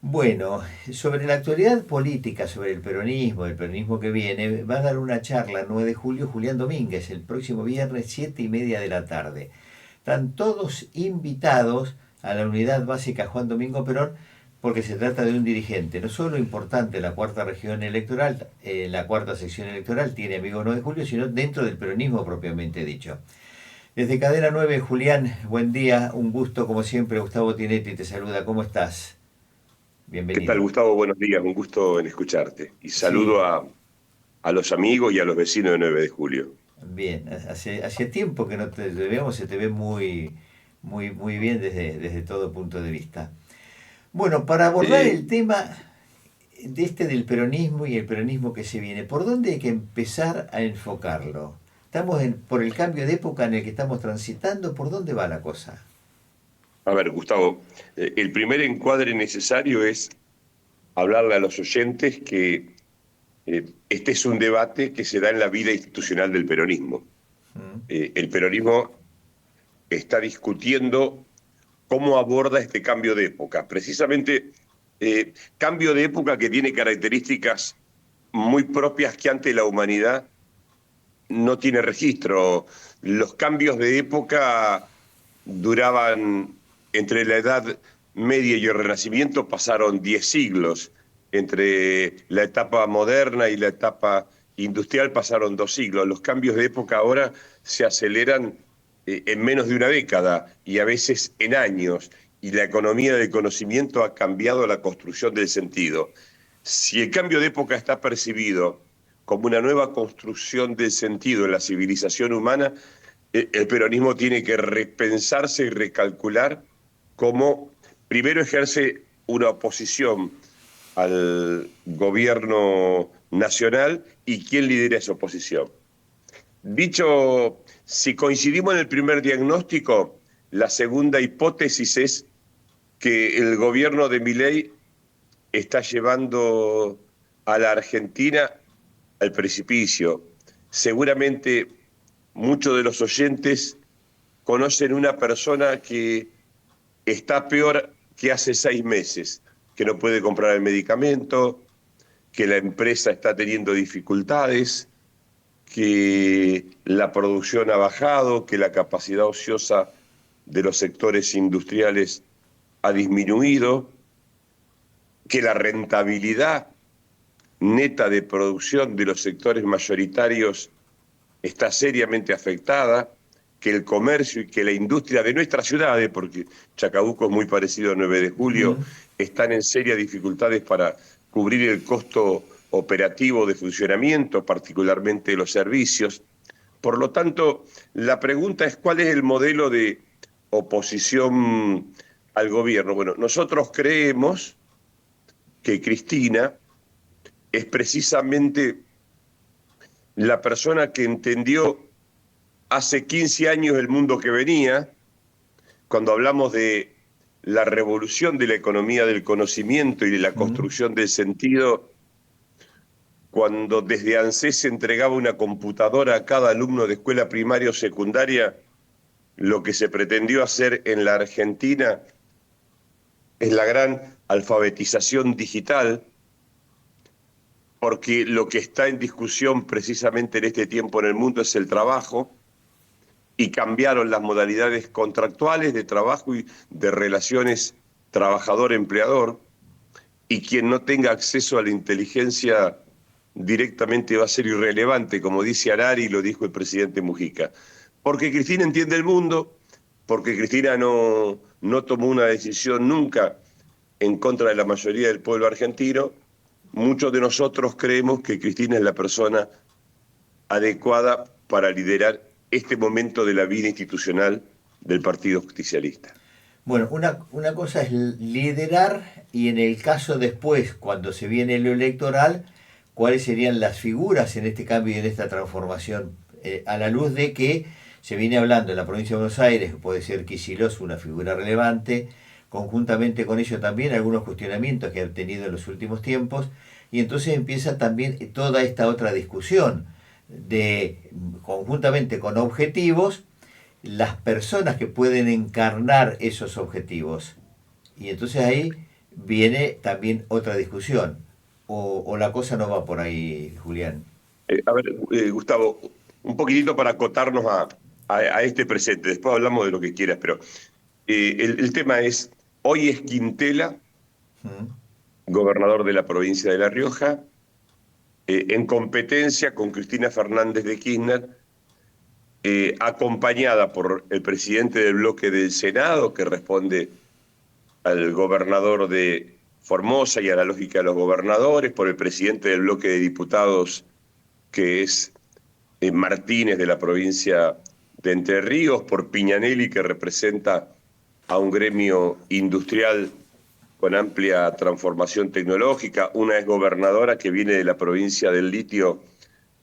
Bueno, sobre la actualidad política, sobre el peronismo que viene, va a dar una charla el 9 de julio Julián Domínguez, el próximo viernes 7:30 de la tarde. Están todos invitados a la unidad básica Juan Domingo Perón porque se trata de un dirigente, no solo importante en la cuarta región electoral, la cuarta sección electoral, tiene amigo 9 de julio, sino dentro del peronismo propiamente dicho. Desde Cadena 9, Julián, buen día, un gusto como siempre, Gustavo Tinetti te saluda, ¿cómo estás? ¿Qué tal, Bienvenido. Gustavo? Buenos días, un gusto en escucharte. Y Sí, saludo a los amigos y a los vecinos de 9 de julio. bien, hace tiempo que no te vemos, se te ve muy bien desde todo punto de vista. Bueno, para abordar Eh, el tema de del peronismo y el peronismo que se viene, ¿por dónde hay que empezar a enfocarlo? Estamos por el cambio de época en el que estamos transitando, ¿por dónde va la cosa? a ver, Gustavo, el primer encuadre necesario es hablarle a los oyentes que este es un debate que se da en la vida institucional del peronismo. ¿Mm? El peronismo está discutiendo cómo aborda este cambio de época. Precisamente, cambio de época que tiene características muy propias que ante la humanidad no tiene registro. Los cambios de época duraban entre la Edad Media y el Renacimiento, pasaron 10 siglos. Entre la etapa moderna y la etapa industrial pasaron 2 siglos. Los cambios de época ahora se aceleran en menos de una década y a veces en años. Y la economía del conocimiento ha cambiado la construcción del sentido. Si el cambio de época está percibido como una nueva construcción del sentido en la civilización humana, el peronismo tiene que repensarse y recalcular cómo primero ejerce una oposición al gobierno nacional y quién lidera esa oposición. Dicho, si coincidimos en el primer diagnóstico, la segunda hipótesis es que el gobierno de Milei está llevando a la Argentina al precipicio. Seguramente muchos de los oyentes conocen una persona que está peor que hace 6 meses, que no puede comprar el medicamento, que la empresa está teniendo dificultades, que la producción ha bajado, que la capacidad ociosa de los sectores industriales ha disminuido, que la rentabilidad neta de producción de los sectores mayoritarios está seriamente afectada, que el comercio y que la industria de nuestras ciudades, porque Chacabuco es muy parecido a 9 de julio, Ujú. están en serias dificultades para cubrir el costo operativo de funcionamiento, particularmente los servicios. Por lo tanto, la pregunta es cuál es el modelo de oposición al gobierno. Bueno, nosotros creemos que Cristina es precisamente la persona que entendió hace 15 años el mundo que venía, cuando hablamos de la revolución de la economía del conocimiento y de la ¿Mm? construcción del sentido, cuando desde ANSES se entregaba una computadora a cada alumno de escuela primaria o secundaria, lo que se pretendió hacer en la Argentina es la gran alfabetización digital, porque lo que está en discusión precisamente en este tiempo en el mundo es el trabajo, y cambiaron las modalidades contractuales de trabajo y de relaciones trabajador-empleador, y quien no tenga acceso a la inteligencia directamente va a ser irrelevante, como dice Harari y lo dijo el presidente Mujica. Porque Cristina entiende el mundo, porque Cristina no tomó una decisión nunca en contra de la mayoría del pueblo argentino. Muchos de nosotros creemos que Cristina es la persona adecuada para liderar este momento de la vida institucional del Partido Justicialista. Bueno, una cosa es liderar y en el caso después, cuando se viene lo electoral, cuáles serían las figuras en este cambio y en esta transformación, a la luz de que se viene hablando en la provincia de Buenos Aires, que puede ser Kicillof una figura relevante, conjuntamente con ello también algunos cuestionamientos que ha tenido en los últimos tiempos, y entonces empieza también toda esta otra discusión de conjuntamente con objetivos las personas que pueden encarnar esos objetivos. Y entonces ahí viene también otra discusión. O la cosa no va por ahí, Julián. A ver, Gustavo, un poquitito para acotarnos a este presente. Después hablamos de lo que quieras, pero el tema es, hoy es Quintela, ¿Mm? gobernador de la provincia de La Rioja, en competencia con Cristina Fernández de Kirchner, acompañada por el presidente del bloque del Senado, que responde al gobernador de Formosa y a la lógica de los gobernadores, por el presidente del bloque de diputados, que es Martínez de la provincia de Entre Ríos, por Piñanelli, que representa a un gremio industrial con amplia transformación tecnológica, una exgobernadora que viene de la provincia del litio,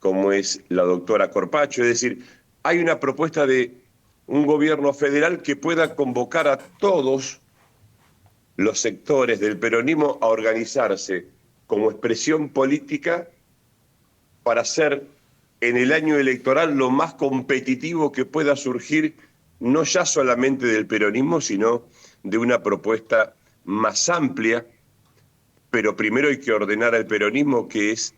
como es la doctora Corpacho. Es decir, hay una propuesta de un gobierno federal que pueda convocar a todos los sectores del peronismo a organizarse como expresión política para ser en el año electoral lo más competitivo que pueda surgir, no ya solamente del peronismo, sino de una propuesta más amplia. Pero primero hay que ordenar al peronismo, que es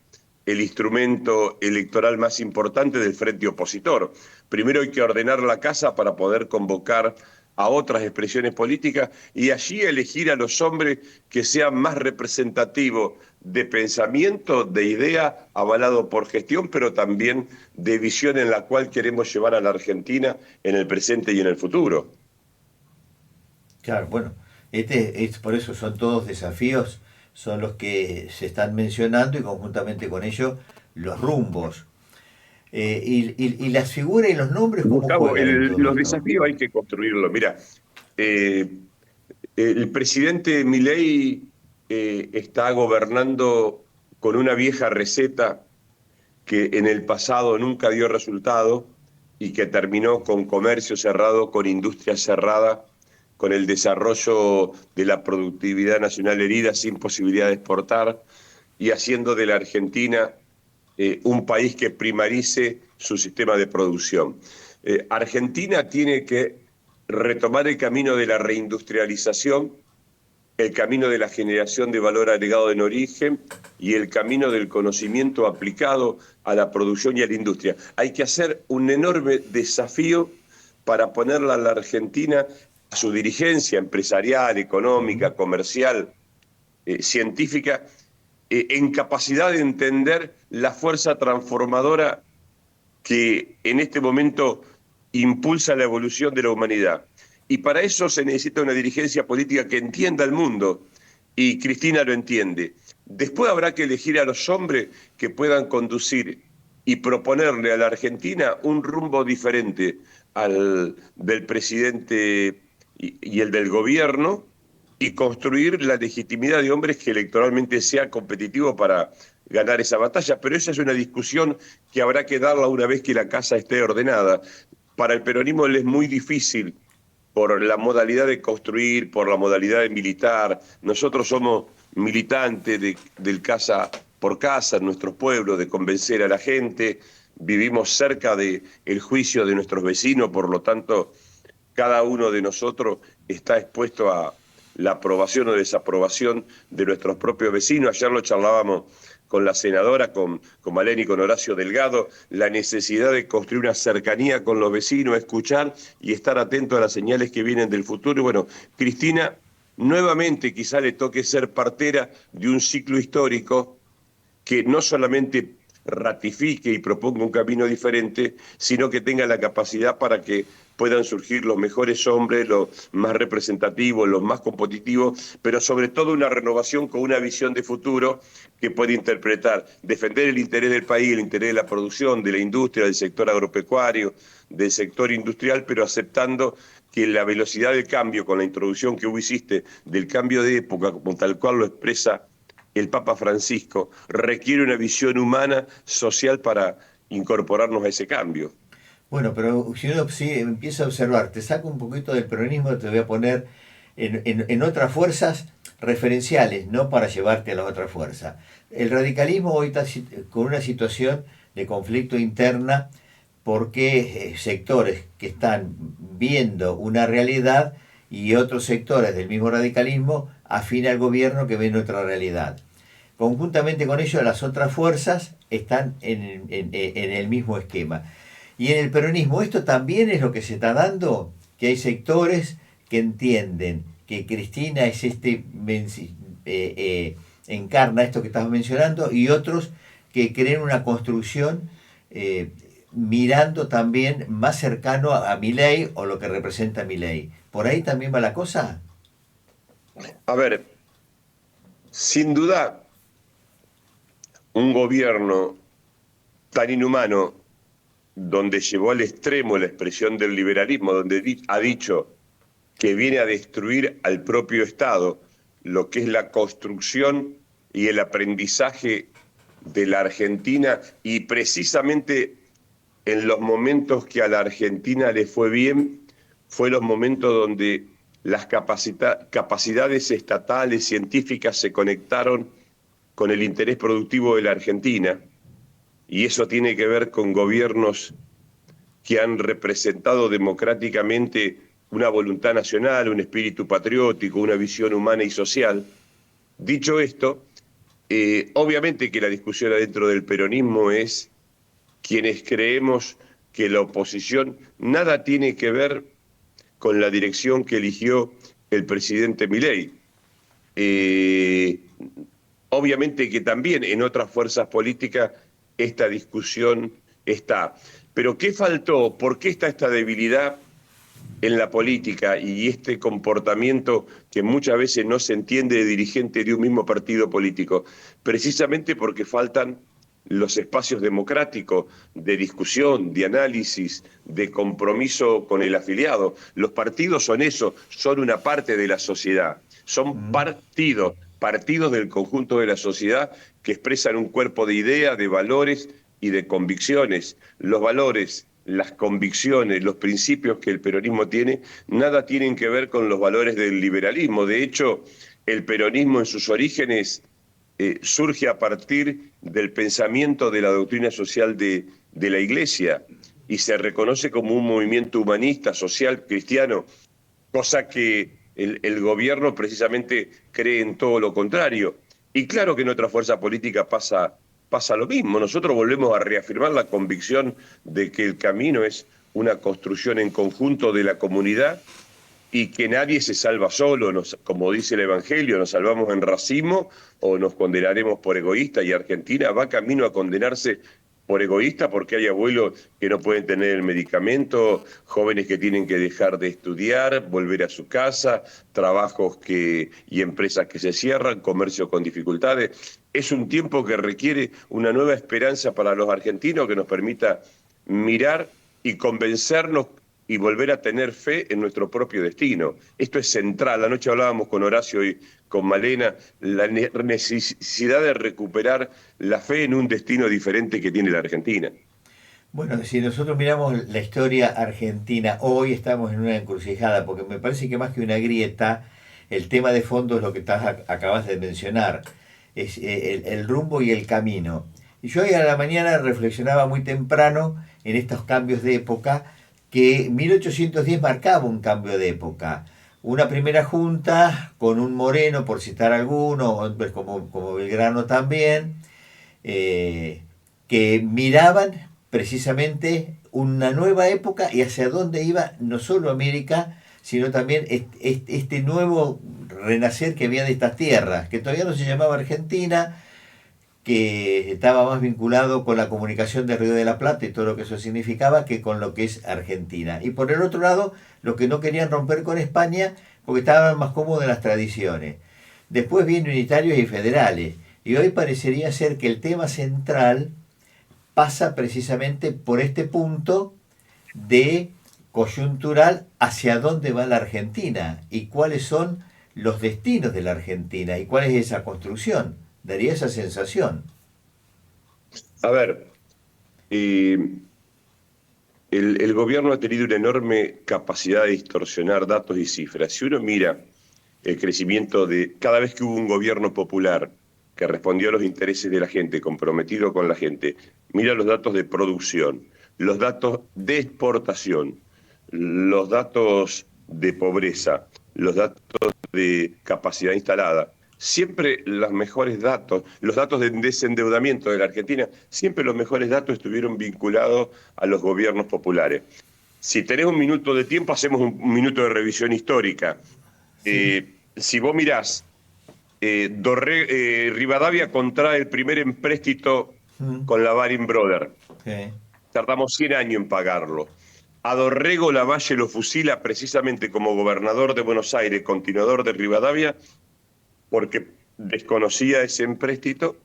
el instrumento electoral más importante del frente opositor. Primero hay que ordenar la casa para poder convocar a otras expresiones políticas y allí elegir a los hombres que sean más representativos de pensamiento, de idea, avalado por gestión, pero también de visión en la cual queremos llevar a la Argentina en el presente y en el futuro. Claro, bueno, por eso son todos desafíos, son los que se están mencionando y conjuntamente con ello los rumbos. Y las figuras y los nombres, ¿cómo Gustavo, juegan en todo los esto? desafíos hay que construirlos. Mira, eh, el presidente Milei está gobernando con una vieja receta que en el pasado nunca dio resultado y que terminó con comercio cerrado, con industria cerrada, con el desarrollo de la productividad nacional herida sin posibilidad de exportar y haciendo de la Argentina un país que primarice su sistema de producción. Argentina tiene que retomar el camino de la reindustrialización, el camino de la generación de valor agregado en origen y el camino del conocimiento aplicado a la producción y a la industria. Hay que hacer un enorme desafío para ponerla a la Argentina, a su dirigencia empresarial, Ujú. económica, comercial, científica, en capacidad de entender la fuerza transformadora que en este momento impulsa la evolución de la humanidad. Y para eso se necesita una dirigencia política que entienda el mundo, y Cristina lo entiende. Después habrá que elegir a los hombres que puedan conducir y proponerle a la Argentina un rumbo diferente al del presidente y el del gobierno, y construir la legitimidad de hombres que electoralmente sea competitivo para ganar esa batalla. Pero esa es una discusión que habrá que darla una vez que la casa esté ordenada. Para el peronismo le es muy difícil por la modalidad de construir, por la modalidad de militar. Nosotros somos militantes del casa por casa en nuestros pueblos, de convencer a la gente. Vivimos cerca del juicio de nuestros vecinos, por lo tanto, cada uno de nosotros está expuesto a la aprobación o desaprobación de nuestros propios vecinos. Ayer lo charlábamos con la senadora, con Maleni y con Horacio Delgado, la necesidad de construir una cercanía con los vecinos, escuchar y estar atento a las señales que vienen del futuro. Y bueno, Cristina, nuevamente quizá le toque ser partera de un ciclo histórico que no solamente ratifique y proponga un camino diferente, sino que tenga la capacidad para que puedan surgir los mejores hombres, los más representativos, los más competitivos, pero sobre todo una renovación con una visión de futuro que puede interpretar, defender el interés del país, el interés de la producción, de la industria, del sector agropecuario, del sector industrial, pero aceptando que la velocidad del cambio, con la introducción que vos hiciste del cambio de época, como tal cual lo expresa el Papa Francisco, requiere una visión humana, social, para incorporarnos a ese cambio. Bueno, pero si uno sí empieza a observar, te saco un poquito del peronismo, te voy a poner en otras fuerzas referenciales, no para llevarte a la otra fuerza. El radicalismo hoy está con una situación de conflicto interna porque sectores que están viendo una realidad y otros sectores del mismo radicalismo afín al gobierno que ven otra realidad. Conjuntamente con ello, las otras fuerzas están en el mismo esquema. Y en el peronismo, esto también es lo que se está dando, que hay sectores que entienden que Cristina es encarna esto que estás mencionando, y otros que creen una construcción mirando también más cercano a Milei o lo que representa Milei. ¿Por ahí también va la cosa? A ver, sin duda, un gobierno tan inhumano, donde llevó al extremo la expresión del liberalismo, donde ha dicho que viene a destruir al propio Estado, lo que es la construcción y el aprendizaje de la Argentina, y precisamente en los momentos que a la Argentina le fue bien, fue los momentos donde las capacidades estatales, científicas, se conectaron con el interés productivo de la Argentina, y eso tiene que ver con gobiernos que han representado democráticamente una voluntad nacional, un espíritu patriótico, una visión humana y social. Dicho esto, obviamente que la discusión adentro del peronismo es quienes creemos que la oposición nada tiene que ver con la dirección que eligió el presidente Milei. Obviamente que también en otras fuerzas políticas esta discusión está. Pero ¿qué faltó? ¿Por qué está esta debilidad en la política y este comportamiento que muchas veces no se entiende de dirigente de un mismo partido político? Precisamente porque faltan los espacios democráticos de discusión, de análisis, de compromiso con el afiliado. Los partidos son eso, son una parte de la sociedad, son partidos del conjunto de la sociedad que expresan un cuerpo de ideas, de valores y de convicciones. Los valores, las convicciones, los principios que el peronismo tiene, nada tienen que ver con los valores del liberalismo. De hecho, el peronismo en sus orígenes surge a partir del pensamiento de la doctrina social de la Iglesia y se reconoce como un movimiento humanista, social, cristiano, cosa que el gobierno precisamente cree en todo lo contrario. Y claro que en otra fuerza política pasa lo mismo. Nosotros volvemos a reafirmar la convicción de que el camino es una construcción en conjunto de la comunidad y que nadie se salva solo, como dice el Evangelio, nos salvamos en racimo o nos condenaremos por egoísta, y Argentina va camino a condenarse por egoísta porque hay abuelos que no pueden tener el medicamento, jóvenes que tienen que dejar de estudiar, volver a su casa, trabajos y empresas que se cierran, comercio con dificultades. Es un tiempo que requiere una nueva esperanza para los argentinos que nos permita mirar y convencernos y volver a tener fe en nuestro propio destino. Esto es central. Anoche hablábamos con Horacio y con Malena, la necesidad de recuperar la fe en un destino diferente que tiene la Argentina. Bueno, si nosotros miramos la historia argentina, hoy estamos en una encrucijada, porque me parece que más que una grieta, el tema de fondo es lo que acabas de mencionar, es el rumbo y el camino. Y yo hoy a la mañana reflexionaba muy temprano en estos cambios de época, que 1810 marcaba un cambio de época. Una primera junta con un Moreno, por citar alguno, hombres como Belgrano también, que miraban precisamente una nueva época y hacia dónde iba no solo América, sino también este nuevo renacer que había de estas tierras, que todavía no se llamaba Argentina, que estaba más vinculado con la comunicación de Río de la Plata y todo lo que eso significaba que con lo que es Argentina. Y por el otro lado, los que no querían romper con España porque estaban más cómodos en las tradiciones. Después vienen unitarios y federales. Y hoy parecería ser que el tema central pasa precisamente por este punto de coyuntural hacia dónde va la Argentina y cuáles son los destinos de la Argentina y cuál es esa construcción. Daría esa sensación. A ver, el gobierno ha tenido una enorme capacidad de distorsionar datos y cifras. Si uno mira el crecimiento de cada vez que hubo un gobierno popular que respondió a los intereses de la gente, comprometido con la gente, mira los datos de producción, los datos de exportación, los datos de pobreza, los datos de capacidad instalada. Siempre los mejores datos, los datos de desendeudamiento de la Argentina, siempre los mejores datos estuvieron vinculados a los gobiernos populares. Si tenés un minuto de tiempo, hacemos un minuto de revisión histórica. Sí. Si vos mirás, Rivadavia contrae el primer empréstito Mm. con la Baring Brothers. Sí. Tardamos 100 años en pagarlo. A Dorrego Lavalle lo fusila precisamente como gobernador de Buenos Aires, continuador de Rivadavia, porque desconocía ese empréstito,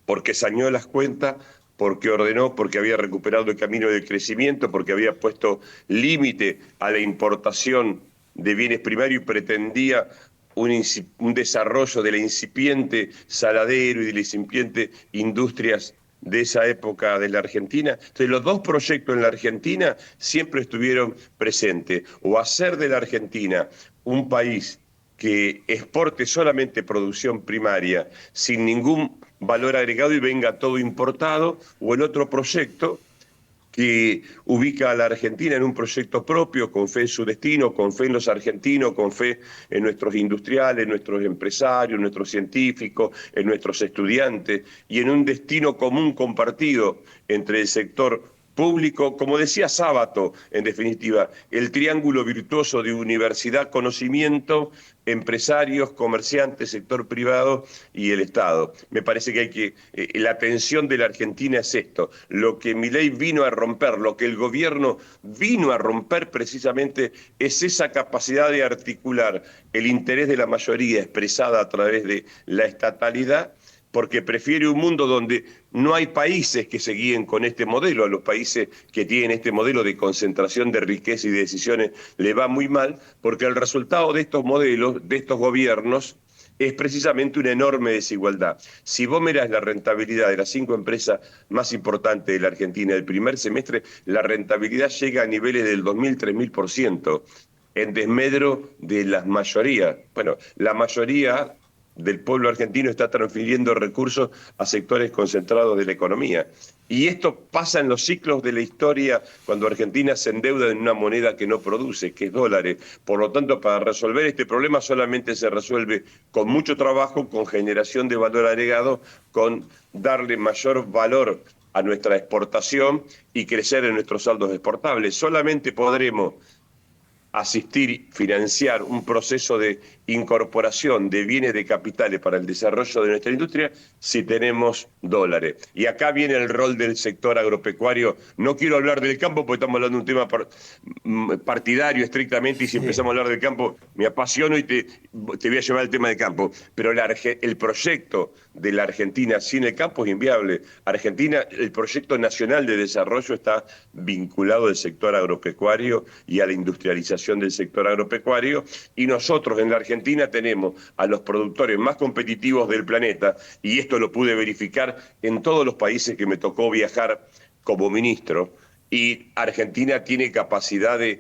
porque saneó las cuentas, porque ordenó, porque había recuperado el camino del crecimiento, porque había puesto límite a la importación de bienes primarios y pretendía un desarrollo de la incipiente saladero y de las incipientes industrias de esa época de la Argentina. Entonces, los dos proyectos en la Argentina siempre estuvieron presentes, o hacer de la Argentina un país que exporte solamente producción primaria sin ningún valor agregado y venga todo importado, o el otro proyecto que ubica a la Argentina en un proyecto propio, con fe en su destino, con fe en los argentinos, con fe en nuestros industriales, en nuestros empresarios, en nuestros científicos, en nuestros estudiantes, y en un destino común compartido entre el sector público, como decía Sábato, en definitiva, el triángulo virtuoso de universidad, conocimiento, empresarios, comerciantes, sector privado y el Estado. Me parece que la atención de la Argentina es esto, lo que Milei vino a romper, lo que el gobierno vino a romper precisamente es esa capacidad de articular el interés de la mayoría expresada a través de la estatalidad, porque prefiere un mundo donde no hay países que se guíen con este modelo. A los países que tienen este modelo de concentración de riqueza y de decisiones le va muy mal, porque el resultado de estos modelos, de estos gobiernos, es precisamente una enorme desigualdad. Si vos mirás la rentabilidad de las 5 empresas más importantes de la Argentina del primer semestre, la rentabilidad llega a niveles del 2000, 3000%, en desmedro de las mayorías. Bueno, la mayoría del pueblo argentino está transfiriendo recursos a sectores concentrados de la economía. Y esto pasa en los ciclos de la historia cuando Argentina se endeuda en una moneda que no produce, que es dólares. Por lo tanto, para resolver este problema solamente se resuelve con mucho trabajo, con generación de valor agregado, con darle mayor valor a nuestra exportación y crecer en nuestros saldos exportables. Solamente podremos asistir, financiar un proceso de incorporación de bienes de capitales para el desarrollo de nuestra industria si tenemos dólares. Y acá viene el rol del sector agropecuario. No quiero hablar del campo porque estamos hablando de un tema partidario estrictamente, y si Sí. empezamos a hablar del campo me apasiono y te voy a llevar al tema del campo. Pero el proyecto de la Argentina sin el campo es inviable. Argentina, el proyecto nacional de desarrollo está vinculado al sector agropecuario y a la industrialización del sector agropecuario, y nosotros en la Argentina tenemos a los productores más competitivos del planeta, y esto lo pude verificar en todos los países que me tocó viajar como ministro, y Argentina tiene capacidad de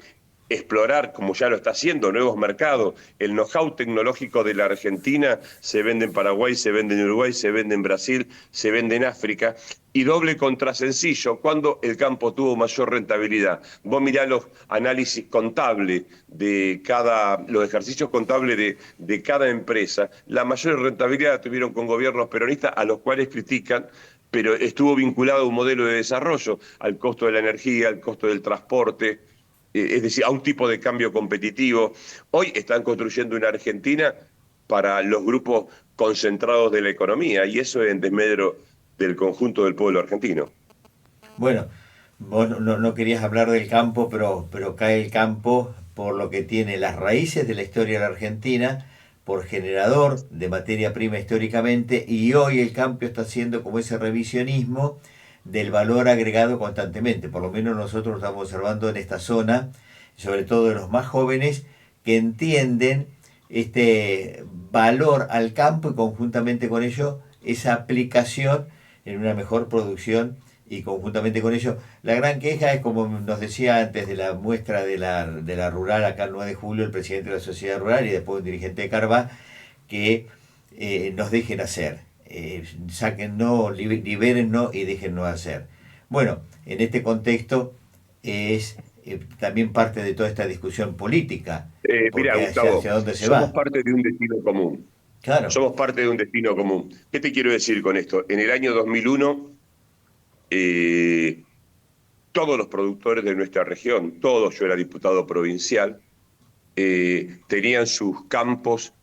explorar, como ya lo está haciendo, nuevos mercados. El know-how tecnológico de la Argentina se vende en Paraguay, se vende en Uruguay, se vende en Brasil, se vende en África. Y doble contra sencillo, cuando el campo tuvo mayor rentabilidad. Vos mirá los análisis contables de los ejercicios contables de cada empresa. La mayor rentabilidad la tuvieron con gobiernos peronistas, a los cuales critican, pero estuvo vinculado a un modelo de desarrollo, al costo de la energía, al costo del transporte, es decir, a un tipo de cambio competitivo. Hoy están construyendo una Argentina para los grupos concentrados de la economía, y eso es en desmedro del conjunto del pueblo argentino. Bueno, vos no querías hablar del campo, pero cae el campo por lo que tiene las raíces de la historia de la Argentina, por generador de materia prima históricamente, y hoy el campo está haciendo como ese revisionismo del valor agregado constantemente. Por lo menos nosotros lo estamos observando en esta zona, sobre todo de los más jóvenes, que entienden este valor al campo y conjuntamente con ello esa aplicación en una mejor producción, y conjuntamente con ello la gran queja es, como nos decía antes de la muestra de la rural acá el 9 de julio, el presidente de la sociedad rural y después un dirigente de Carva, que nos dejen hacer, sáquennos, libérennos y déjennos hacer. Bueno, en este contexto es también parte de toda esta discusión política, Mira, porque Gustavo, hacia dónde se somos va. parte de un destino común. Claro, Somos parte de un destino común. ¿Qué te quiero decir con esto? En el año 2001, eh, todos los productores de nuestra región, todos, yo era diputado provincial, tenían sus campos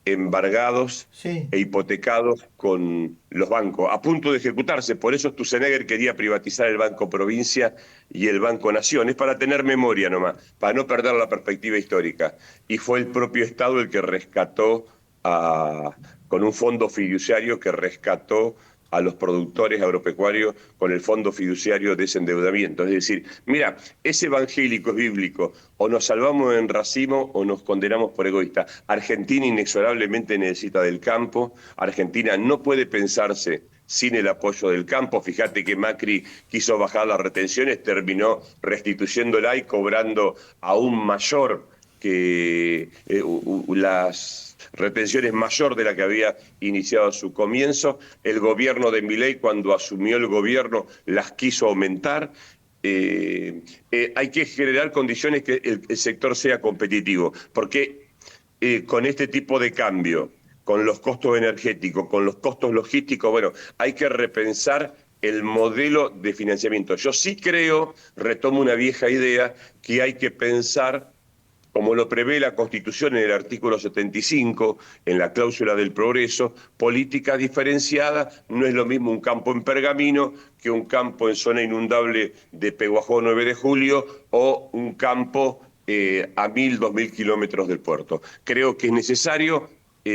embargados sí, e hipotecados con los bancos, a punto de ejecutarse. Por eso Sturzenegger quería privatizar el Banco Provincia y el Banco Nación. Es para tener memoria nomás, para no perder la perspectiva histórica. Y fue el propio Estado el que rescató, con un fondo fiduciario que rescató a los productores agropecuarios con el fondo fiduciario de ese endeudamiento. Es decir, mira, es evangélico, es bíblico, o nos salvamos en racimo o nos condenamos por egoísta. Argentina inexorablemente necesita del campo, Argentina no puede pensarse sin el apoyo del campo. Fíjate que Macri quiso bajar las retenciones, terminó restituyéndola y cobrando aún mayor que las retenciones mayor de la que había iniciado a su comienzo. El gobierno de Milei, cuando asumió el gobierno, las quiso aumentar. Hay que generar condiciones que el sector sea competitivo, porque con este tipo de cambio, con los costos energéticos, con los costos logísticos, bueno, hay que repensar el modelo de financiamiento. Yo sí creo, retomo una vieja idea, que hay que pensar como lo prevé la Constitución en el artículo 75, en la cláusula del progreso, política diferenciada. No es lo mismo un campo en Pergamino que un campo en zona inundable de Peguajó 9 de Julio o un campo a 1.000, 2.000 kilómetros del puerto. Creo que es necesario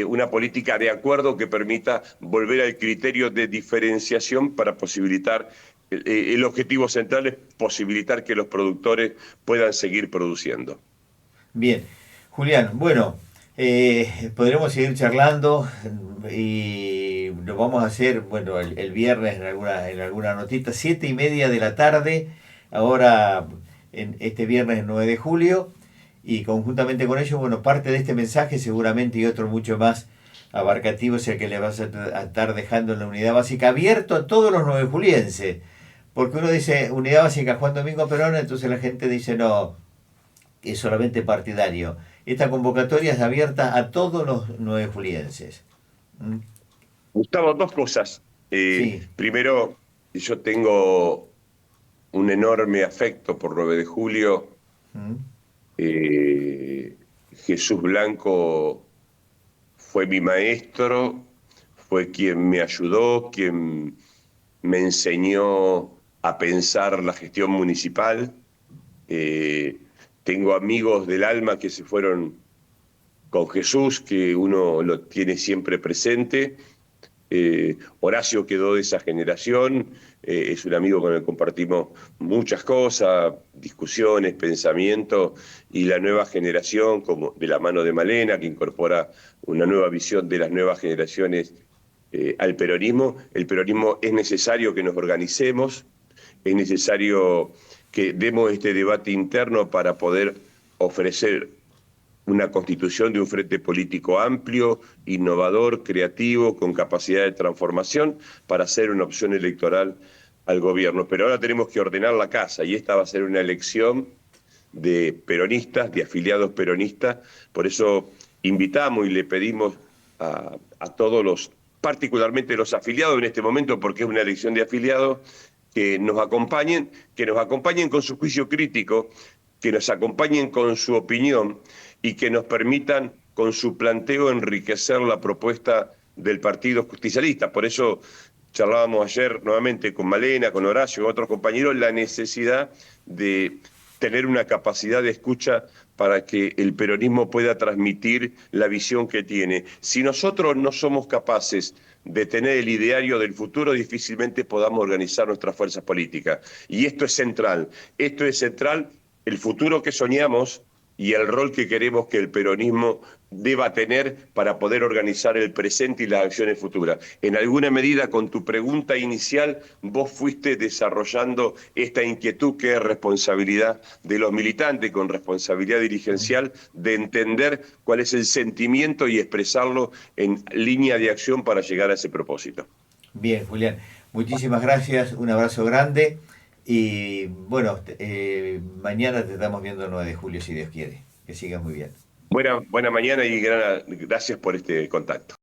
una política de acuerdo que permita volver al criterio de diferenciación para posibilitar, el objetivo central es posibilitar que los productores puedan seguir produciendo. bien. Julián, bueno, podremos seguir charlando y lo vamos a hacer, bueno, el viernes en alguna notita, 7:30 de la tarde, ahora en este viernes 9 de julio, y conjuntamente con ello, bueno, parte de este mensaje seguramente y otro mucho más abarcativo es el que le vas a estar dejando en la unidad básica, abierto a todos los nueve julienses, porque uno dice unidad básica Juan Domingo Perón, entonces la gente dice no, es solamente partidario. Esta convocatoria es abierta a todos los nueve julienses. ¿Mm? Gustavo, dos cosas. Sí. Primero, yo tengo un enorme afecto por 9 de julio. ¿Mm? Eh, Jesús Blanco fue mi maestro, fue quien me ayudó, quien me enseñó a pensar la gestión municipal. Eh, Tengo amigos del alma que se fueron con Jesús, que uno lo tiene siempre presente. Horacio quedó de esa generación, es un amigo con el que compartimos muchas cosas, discusiones, pensamientos, y la nueva generación, como de la mano de Malena, que incorpora una nueva visión de las nuevas generaciones al peronismo. El peronismo es necesario que nos organicemos, es necesario que demos este debate interno para poder ofrecer una constitución de un frente político amplio, innovador, creativo, con capacidad de transformación para hacer una opción electoral al gobierno. Pero ahora tenemos que ordenar la casa y esta va a ser una elección de peronistas, de afiliados peronistas. Por eso invitamos y le pedimos a todos los, particularmente los afiliados en este momento, porque es una elección de afiliados, que nos acompañen con su juicio crítico, que nos acompañen con su opinión y que nos permitan con su planteo enriquecer la propuesta del Partido Justicialista. Por eso charlábamos ayer nuevamente con Malena, con Horacio, con otros compañeros, la necesidad de tener una capacidad de escucha para que el peronismo pueda transmitir la visión que tiene. Si nosotros no somos capaces de tener el ideario del futuro, difícilmente podamos organizar nuestras fuerzas políticas. Y esto es central, el futuro que soñamos y el rol que queremos que el peronismo deba tener para poder organizar el presente y las acciones futuras. En alguna medida, con tu pregunta inicial, vos fuiste desarrollando esta inquietud que es responsabilidad de los militantes, con responsabilidad dirigencial, de entender cuál es el sentimiento y expresarlo en línea de acción para llegar a ese propósito. Bien, Julián. Muchísimas gracias. Un abrazo grande. Y bueno, mañana te estamos viendo el 9 de julio, si Dios quiere. Que sigas muy bien. Buena mañana y gracias por este contacto.